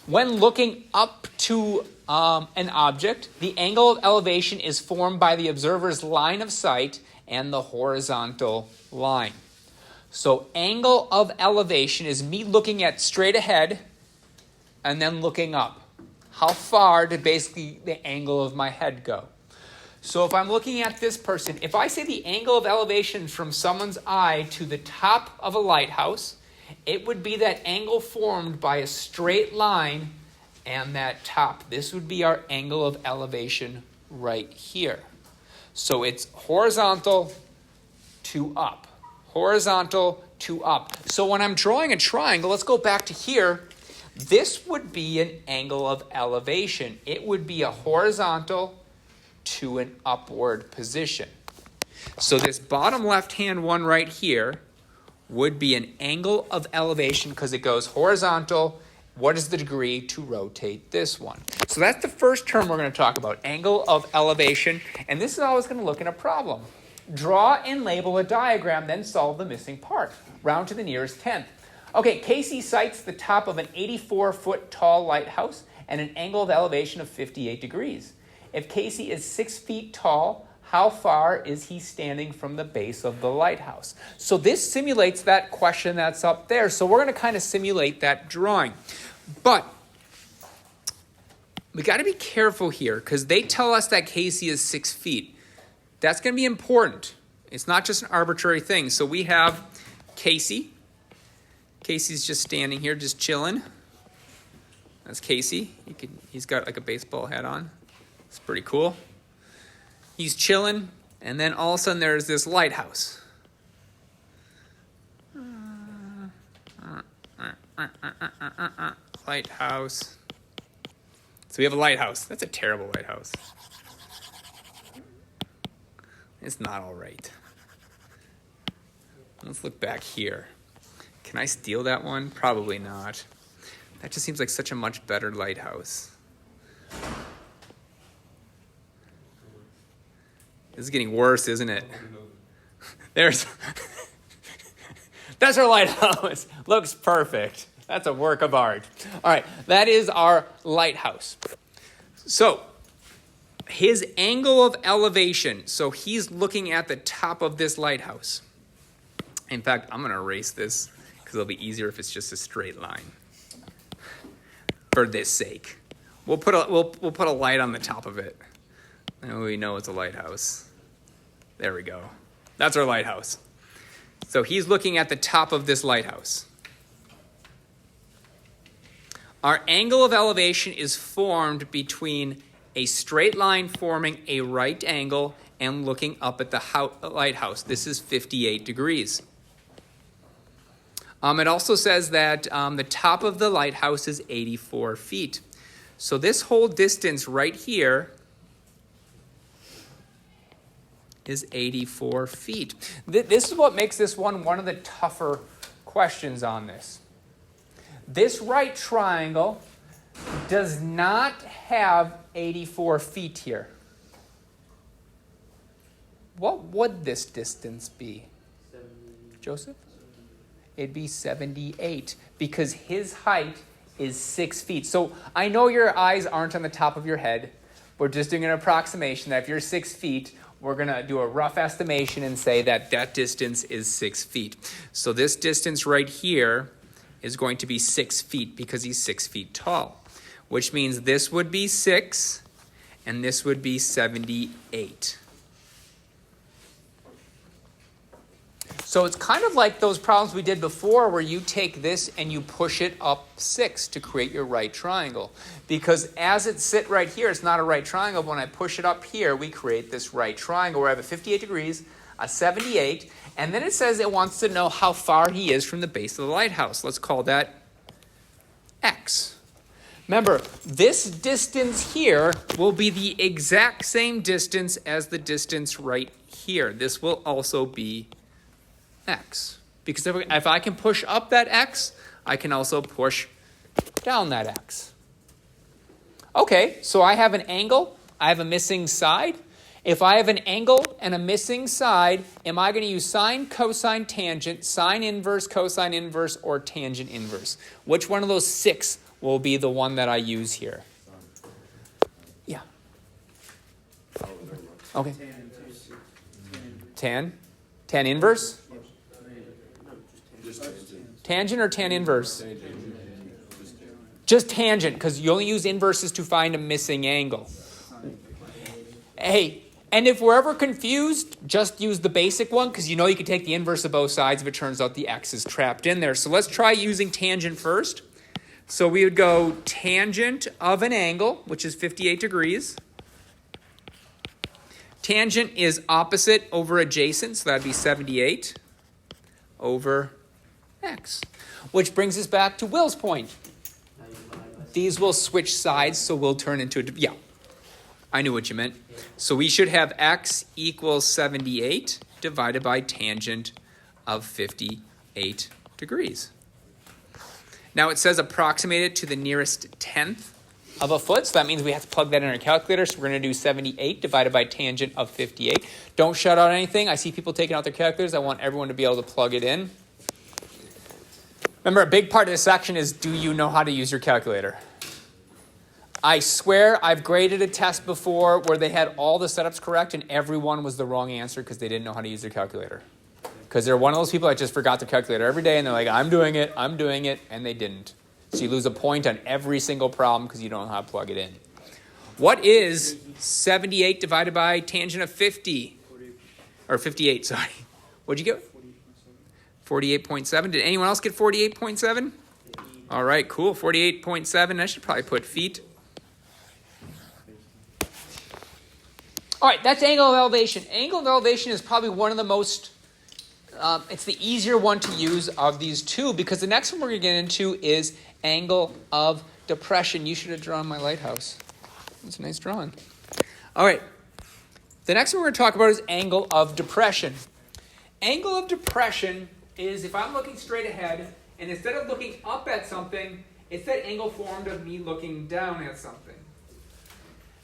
When looking up to an object, the angle of elevation is formed by the observer's line of sight and the horizontal line. So angle of elevation is me looking at straight ahead and then looking up. How far did basically the angle of my head go? So if I'm looking at this person, if I say the angle of elevation from someone's eye to the top of a lighthouse, it would be that angle formed by a straight line and that top. This would be our angle of elevation right here. So it's horizontal to up. Horizontal to up. So when I'm drawing a triangle, let's go back to here. This would be an angle of elevation. It would be a horizontal to an upward position. So this bottom left-hand one right here would be an angle of elevation because it goes horizontal. What is the degree to rotate this one? So that's the first term we're going to talk about, angle of elevation. And this is always going to look in a problem. Draw and label a diagram, then solve the missing part. Round to the nearest tenth. Okay, Casey sights the top of an 84-foot tall lighthouse at an angle of elevation of 58 degrees. If Casey is 6 feet tall, how far is he standing from the base of the lighthouse? So this simulates that question that's up there. So we're going to kind of simulate that drawing. But we got to be careful here because they tell us that Casey is 6 feet. That's going to be important. It's not just an arbitrary thing. So we have Casey. Casey's just standing here, just chilling. That's Casey. He's got like a baseball hat on. It's pretty cool. He's chilling, and then all of a sudden there's this lighthouse. Lighthouse. So we have a lighthouse. That's a terrible lighthouse. It's not all right. Let's look back here. Can I steal that one? Probably not. That just seems like such a much better lighthouse. This is getting worse, isn't it? That's our lighthouse. Looks perfect. That's a work of art. All right, that is our lighthouse. So his angle of elevation, so he's looking at the top of this lighthouse. In fact, I'm going to erase this because it'll be easier if it's just a straight line. For this sake, we'll put a light on the top of it. And we know it's a lighthouse. There we go. That's our lighthouse. So he's looking at the top of this lighthouse. Our angle of elevation is formed between a straight line forming a right angle and looking up at the lighthouse. This is 58 degrees. It also says that the top of the lighthouse is 84 feet. So this whole distance right here is 84 feet. This is what makes this one of the tougher questions on this. This right triangle does not have 84 feet here. What would this distance be? 70. Joseph? It'd be 78 because his height is 6 feet. So I know your eyes aren't on the top of your head. We're just doing an approximation that if you're 6 feet, we're going to do a rough estimation and say that that distance is 6 feet. So this distance right here is going to be 6 feet because he's 6 feet tall, which means this would be 6 and this would be 78. So it's kind of like those problems we did before where you take this and you push it up 6 to create your right triangle. Because as it sit right here, it's not a right triangle. But when I push it up here, we create this right triangle where I have a 58 degrees, a 78, and then it says it wants to know how far he is from the base of the lighthouse. Let's call that X. Remember, this distance here will be the exact same distance as the distance right here. This will also be X. Because if I can push up that X, I can also push down that X. Okay, so I have an angle. I have a missing side. If I have an angle and a missing side, am I going to use sine, cosine, tangent, sine inverse, cosine inverse, or tangent inverse? Which one of those 6 will be the one that I use here. Yeah. Okay. Tan? Tan inverse? Tangent or tan inverse? Just tangent, because you only use inverses to find a missing angle. Hey, and if we're ever confused, just use the basic one, because you know you can take the inverse of both sides if it turns out the x is trapped in there. So let's try using tangent first. So we would go tangent of an angle, which is 58 degrees. Tangent is opposite over adjacent, so that'd be 78 over x. Which brings us back to Will's point. These will switch sides, so we'll turn into a... Yeah, I knew what you meant. So we should have x equals 78 divided by tangent of 58 degrees. Now it says approximate it to the nearest tenth of a foot, so that means we have to plug that in our calculator. So we're going to do 78 divided by tangent of 58. Don't shut out anything. I see people taking out their calculators. I want everyone to be able to plug it in. Remember, a big part of this section is, do you know how to use your calculator? I swear I've graded a test before where they had all the setups correct and everyone was the wrong answer because they didn't know how to use their calculator. Because they're one of those people that just forgot their calculator every day and they're like, I'm doing it, and they didn't. So you lose a point on every single problem because you don't know how to plug it in. What is 78 divided by tangent of 50? Or 58, sorry. What'd you get? 48.7. Did anyone else get 48.7? All right, cool. 48.7. I should probably put feet. All right, that's angle of elevation. Angle of elevation is probably one of the most, it's the easier one to use of these two because the next one we're going to get into is angle of depression. You should have drawn my lighthouse. That's a nice drawing. All right, the next one we're going to talk about is angle of depression. Angle of depression is if I'm looking straight ahead, and instead of looking up at something, it's that angle formed of me looking down at something.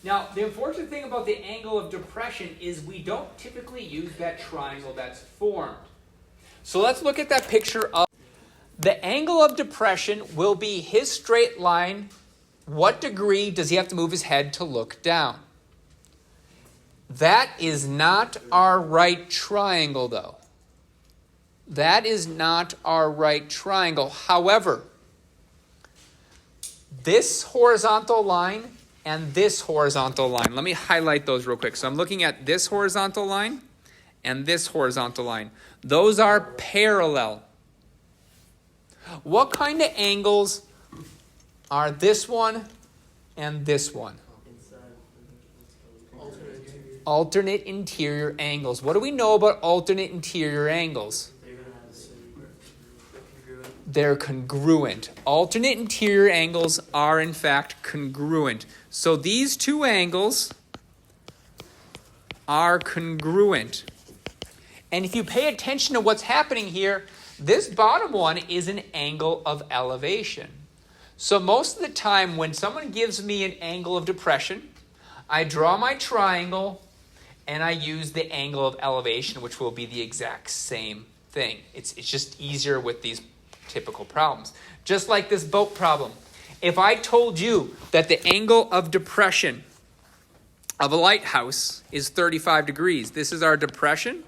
Now, the unfortunate thing about the angle of depression is we don't typically use that triangle that's formed. So let's look at that picture of the angle of depression will be his straight line. What degree does he have to move his head to look down? That is not our right triangle, though. That is not our right triangle. However, this horizontal line and this horizontal line, let me highlight those real quick. So I'm looking at this horizontal line and this horizontal line. Those are parallel. What kind of angles are this one and this one? Alternate interior angles. What do we know about alternate interior angles? They're congruent. Alternate interior angles are, in fact, congruent. So these two angles are congruent. And if you pay attention to what's happening here, this bottom one is an angle of elevation. So most of the time when someone gives me an angle of depression, I draw my triangle and I use the angle of elevation, which will be the exact same thing. It's just easier with these typical problems. Just like this boat problem. If I told you that the angle of depression of a lighthouse is 35 degrees, this is our depression,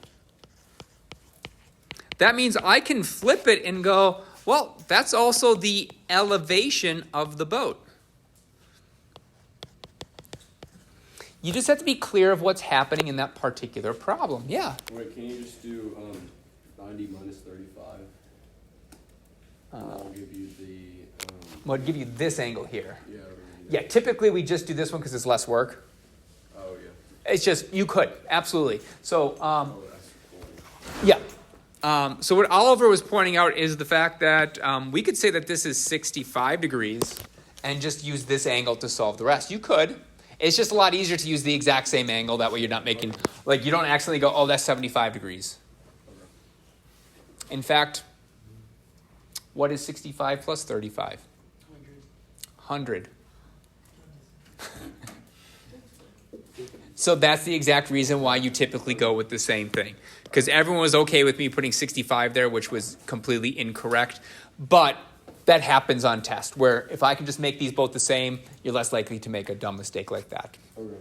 that means I can flip it and go, well, that's also the elevation of the boat. You just have to be clear of what's happening in that particular problem. Yeah? Wait, can you just do 90 minus 35? I'll give you the... Well, I'd give you this angle here. Yeah, Typically we just do this one because it's less work. Oh, yeah. It's just, you could, absolutely. So, That's cool. yeah. So what Oliver was pointing out is the fact that we could say that this is 65 degrees and just use this angle to solve the rest. You could. It's just a lot easier to use the exact same angle. That way you're not making, like you don't accidentally go, oh, that's 75 degrees. In fact, what is 65 plus 35? 100. So that's the exact reason why you typically go with the same thing. Because everyone was okay with me putting 65 there, which was completely incorrect. But that happens on test, where if I can just make these both the same, you're less likely to make a dumb mistake like that. Okay.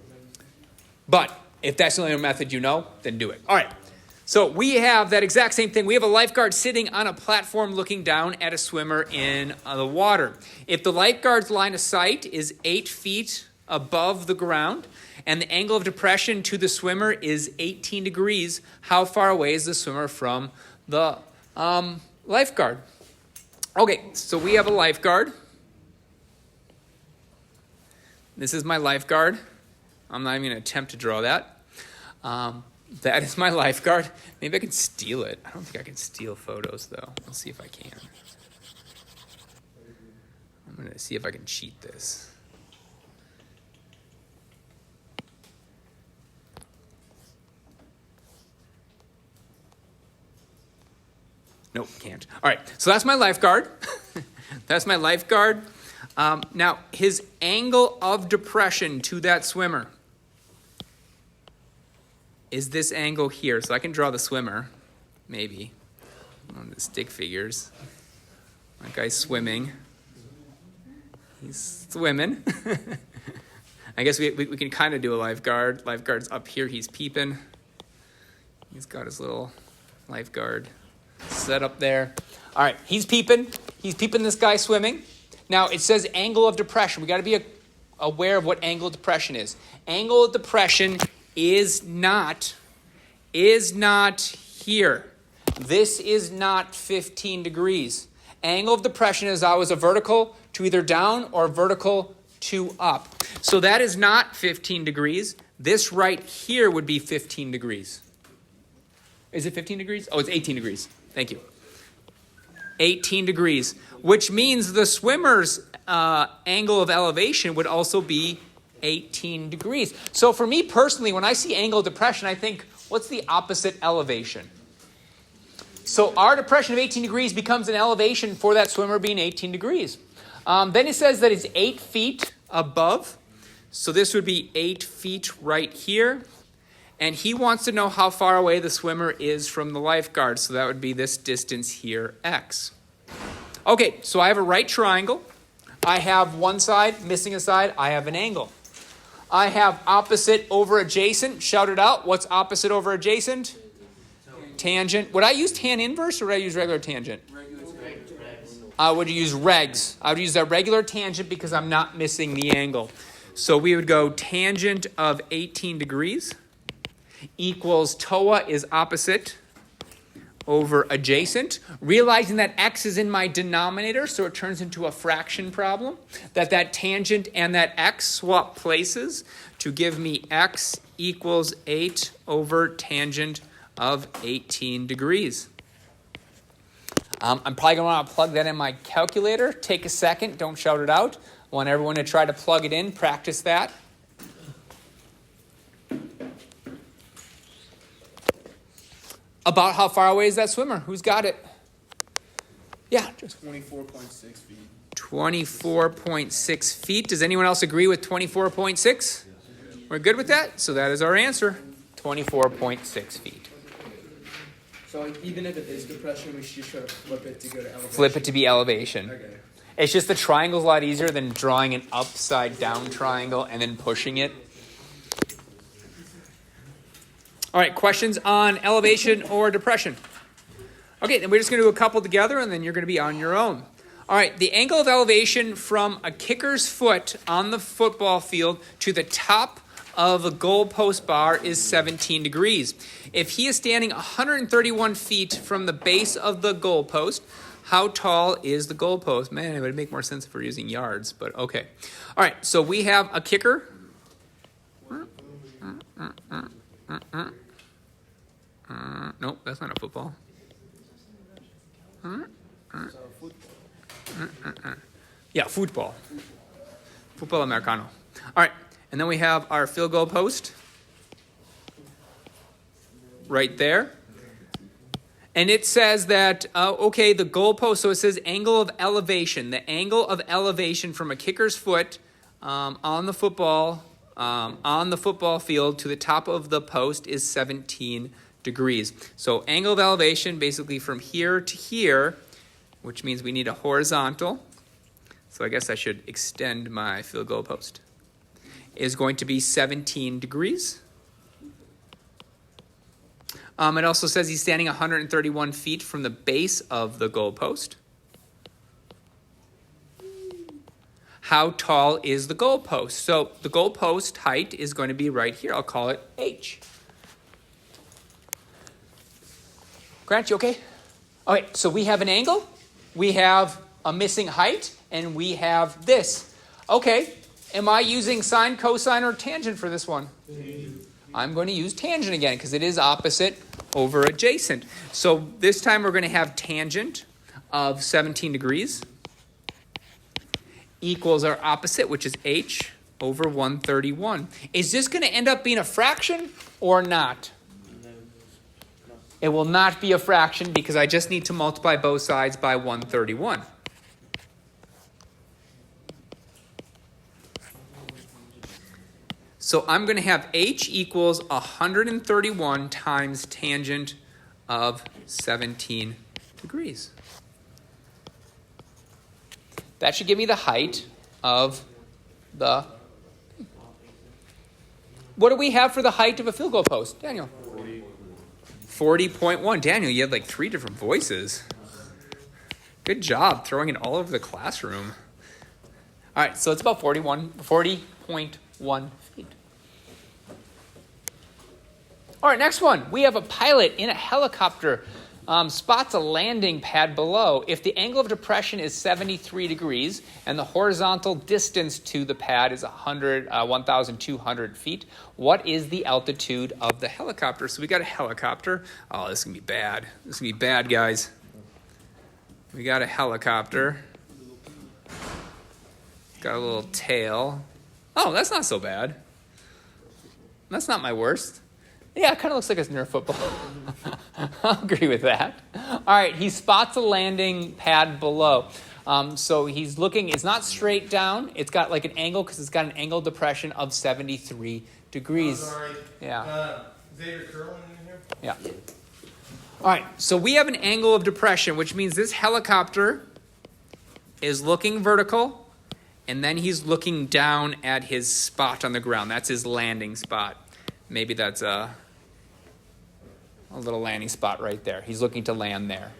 But if that's the only method you know, then do it. All right. So we have that exact same thing. We have a lifeguard sitting on a platform looking down at a swimmer in the water. If the lifeguard's line of sight is 8 feet above the ground and the angle of depression to the swimmer is 18 degrees, how far away is the swimmer from the lifeguard? Okay, so we have a lifeguard. This is my lifeguard. I'm not even going to attempt to draw that. That is my lifeguard. Maybe I can steal it. I don't think I can steal photos, though. We'll see if I can. I'm going to see if I can cheat this. Nope, can't. All right, so that's my lifeguard. That's my lifeguard. Now, his angle of depression to that swimmer is this angle here. So I can draw the swimmer, maybe, on the stick figures. That guy's swimming. He's swimming. I guess we can kind of do a lifeguard. Lifeguard's up here. He's peeping. He's got his little lifeguard set up there. All right, he's peeping. He's peeping this guy swimming. Now, it says angle of depression. We got to be aware of what angle of depression is. Angle of depression is not here. This is not 15 degrees. Angle of depression is always a vertical to either down or vertical to up. So that is not 15 degrees. This right here would be 15 degrees. Is it 15 degrees? Oh, it's 18 degrees. Thank you. 18 degrees, which means the swimmer's angle of elevation would also be 18 degrees. So for me personally, when I see angle of depression, I think, what's the opposite elevation? So our depression of 18 degrees becomes an elevation for that swimmer being 18 degrees. Then it says that it's 8 feet above. So this would be 8 feet right here. And he wants to know how far away the swimmer is from the lifeguard. So that would be this distance here, x. Okay, so I have a right triangle. I have one side missing a side. I have an angle. I have opposite over adjacent. Shout it out. What's opposite over adjacent? Tangent. Would I use tan inverse or would I use regular tangent? I would use regs. I would use that regular tangent because I'm not missing the angle. So we would go tangent of 18 degrees equals TOA is opposite over adjacent. Realizing that x is in my denominator, so it turns into a fraction problem, that tangent and that x swap places to give me x equals 8 over tangent of 18 degrees. I'm probably going to want to plug that in my calculator. Take a second. Don't shout it out. I want everyone to try to plug it in. Practice that. About how far away is that swimmer? Who's got it? Yeah. 24.6 feet. 24.6 feet. Does anyone else agree with 24.6? We're good with that? So that is our answer. 24.6 feet. So even if it is depression, we should just try to flip it to go to elevation? Flip it to be elevation. Okay. It's just the triangle's a lot easier than drawing an upside down triangle and then pushing it. All right, questions on elevation or depression? Okay, then we're just going to do a couple together and then you're going to be on your own. All right, the angle of elevation from a kicker's foot on the football field to the top of a goalpost bar is 17 degrees. If he is standing 131 feet from the base of the goalpost, how tall is the goalpost? Man, it would make more sense if we're using yards, but okay. All right, so we have a kicker. Nope, that's not a football. Yeah, football. Football americano. All right, and then we have our field goal post right there. And it says that, okay, the goal post, so it says angle of elevation. The angle of elevation from a kicker's foot on the football field to the top of the post is 17 degrees. So angle of elevation, basically from here to here, which means we need a horizontal. So I guess I should extend my field goal post. Is going to be 17 degrees. It also says he's standing 131 feet from the base of the goalpost. How tall is the goalpost? So the goalpost height is going to be right here. I'll call it H. Grant, you okay? All right, so we have an angle, we have a missing height, and we have this. Okay, am I using sine, cosine, or tangent for this one? I'm going to use tangent again because it is opposite over adjacent. So this time we're going to have tangent of 17 degrees equals our opposite, which is h over 131. Is this going to end up being a fraction or not? It will not be a fraction because I just need to multiply both sides by 131. So I'm going to have h equals 131 times tangent of 17 degrees. That should give me the height of the... What do we have for the height of a field goal post, Daniel? 40.1. Daniel, you had like 3 different voices. Good job throwing it all over the classroom. All right, so it's about 40.1 feet. All right, next one. We have a pilot in a helicopter spots a landing pad below. If the angle of depression is 73 degrees and the horizontal distance to the pad is 1,200 feet, what is the altitude of the helicopter? So we got a helicopter. Oh, this is going to be bad. This is going to be bad, guys. We got a helicopter. Got a little tail. Oh, that's not so bad. That's not my worst. Yeah, it kind of looks like a Nerf football. I'll agree with that. All right, he spots a landing pad below. So he's looking, it's not straight down. It's got like an angle because it's got an angle depression of 73 degrees. Oh, sorry. Yeah. Xavier Curlin in here? Yeah. All right, so we have an angle of depression, which means this helicopter is looking vertical, and then he's looking down at his spot on the ground. That's his landing spot. Maybe that's a little landing spot right there. He's looking to land there.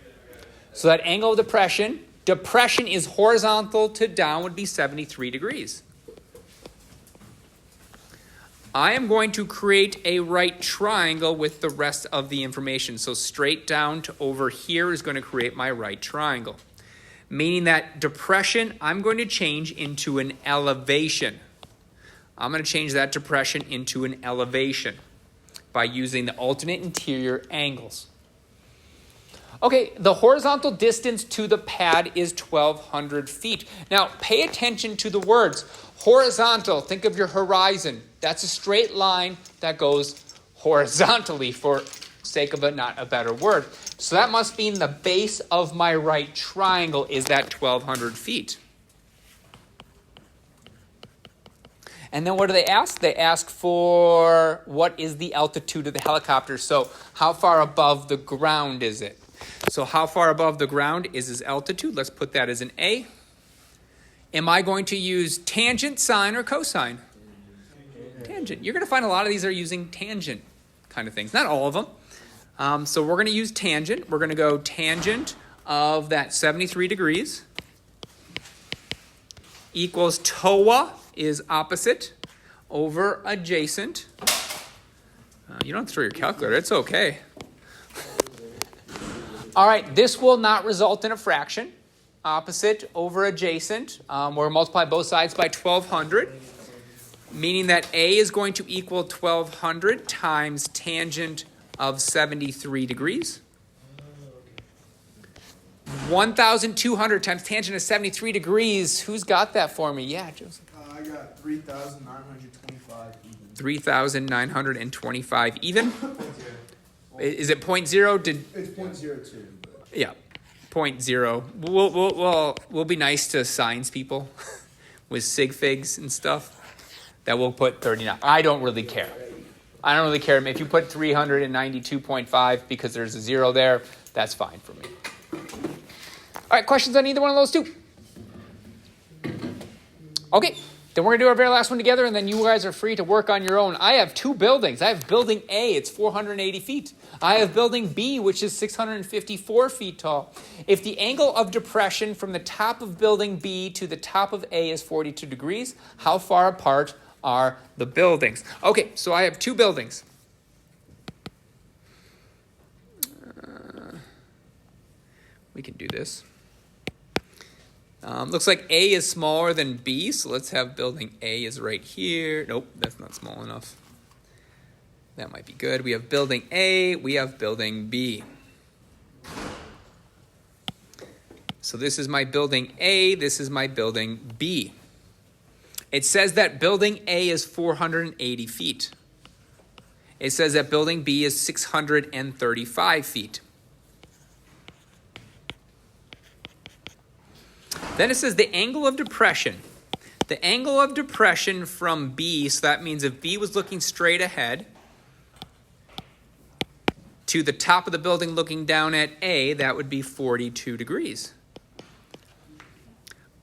So that angle of depression is horizontal to down would be 73 degrees. I am going to create a right triangle with the rest of the information. So straight down to over here is going to create my right triangle. Meaning that depression, I'm going to change into an elevation. I'm going to change that depression into an elevation by using the alternate interior angles. Okay, the horizontal distance to the pad is 1,200 feet. Now, pay attention to the words. Horizontal, think of your horizon. That's a straight line that goes horizontally for sake of not a better word. So that must mean the base of my right triangle is that 1,200 feet. And then what do they ask? They ask for what is the altitude of the helicopter. So how far above the ground is it? So how far above the ground is his altitude? Let's put that as an A. Am I going to use tangent, sine, or cosine? Tangent. You're going to find a lot of these are using tangent kind of things. Not all of them. So we're going to use tangent. We're going to go tangent of that 73 degrees equals TOA is opposite over adjacent. You don't have to throw your calculator. It's okay. All right, this will not result in a fraction. Opposite over adjacent. We're multiply both sides by 1,200, meaning that A is going to equal 1,200 times tangent of 73 degrees. 1,200 times tangent of 73 degrees. Who's got that for me? Yeah, Joseph. I got 3,925 even. 3,925 even? Is it 0.0? It's 0.02. Yeah, 0.0. We'll be nice to science people with sig figs and stuff. That we'll put 39. I don't really care. I don't really care. If you put 392.5 because there's a 0 there, that's fine for me. right, questions on either one of those two? Okay, then we're going to do our very last one together, and then you guys are free to work on your own. I have two buildings. I have building A, it's 480 feet. I have building B, which is 654 feet tall. If the angle of depression from the top of building B to the top of A is 42 degrees, how far apart are the buildings? Okay, so I have two buildings. We can do this. Looks like A is smaller than B, so let's have building A is right here. Nope, that's not small enough. That might be good. We have building A, we have building B. So this is my building A, this is my building B. It says that building A is 480 feet. It says that building B is 635 feet. Then it says the angle of depression. The angle of depression from B, so that means if B was looking straight ahead to the top of the building looking down at A, that would be 42 degrees.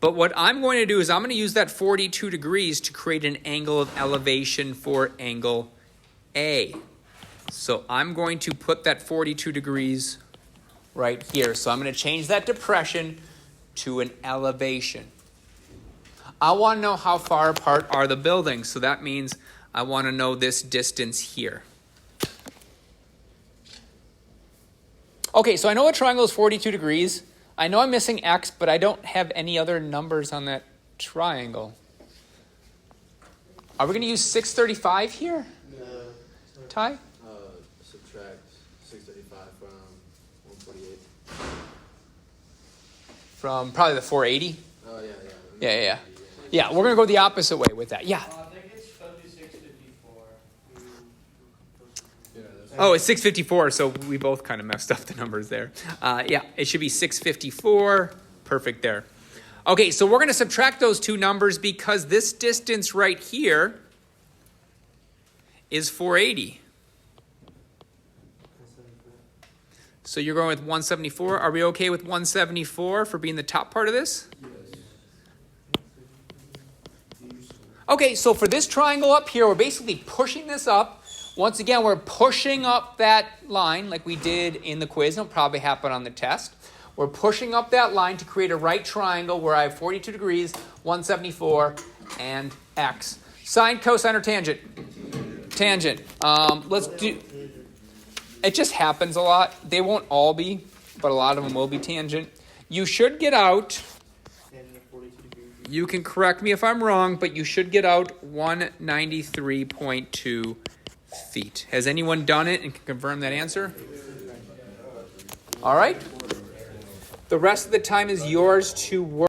But what I'm going to do is I'm going to use that 42 degrees to create an angle of elevation for angle A. So I'm going to put that 42 degrees right here. So I'm going to change that depression to an elevation. I want to know how far apart are the buildings. So that means I want to know this distance here. Okay, so I know a triangle is 42 degrees. I know I'm missing x, but I don't have any other numbers on that triangle. Are we going to use 635 here? No. Ty? Subtract 635 from 148. From probably the 480? Oh, yeah. Yeah. Yeah, we're going to go the opposite way with that. Yeah. I think it's 5654. Yeah, that's Oh, it's 654, so we both kind of messed up the numbers there. Yeah, it should be 654. Perfect there. Okay, so we're going to subtract those two numbers because this distance right here is 480. So you're going with 174. Are we okay with 174 for being the top part of this? Okay, so for this triangle up here, we're basically pushing this up. Once again, we're pushing up that line like we did in the quiz. It'll probably happen on the test. We're pushing up that line to create a right triangle where I have 42 degrees, 174, and x. Sine, cosine, or tangent? Tangent. Let's do... It just happens a lot. They won't all be, but a lot of them will be tangent. You should get out... You can correct me if I'm wrong, but you should get out 193.2 feet. Has anyone done it and can confirm that answer? All right. The rest of the time is yours to work.